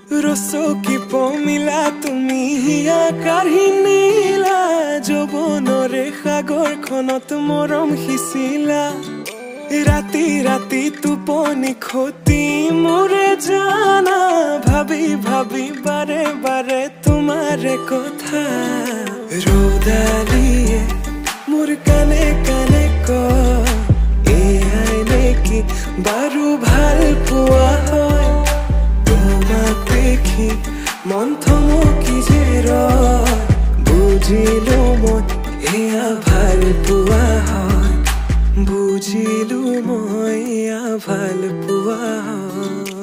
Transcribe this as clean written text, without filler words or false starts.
ৰচকি পমিলা তুমি হিয়া কাঢ়ি নিলা যৌৱনৰে সাগৰখনত মৰম সিঁচিলা ৰাতি ৰাতি টোপনি খতি মোৰে জানা ভাবি ভাবি বাৰে বাৰে তোমাৰে কথা ৰ'দালিয়ে মোৰ কানে কানে কয় এয়াই নেকি বাৰু ভাল পোৱা হয় তোমাক দেখি মন থমকি যে ৰয় বুজিলো মই এয়া ভাল পোৱা হয় বুজিলো মই এয়া ভাল পোৱা হয়।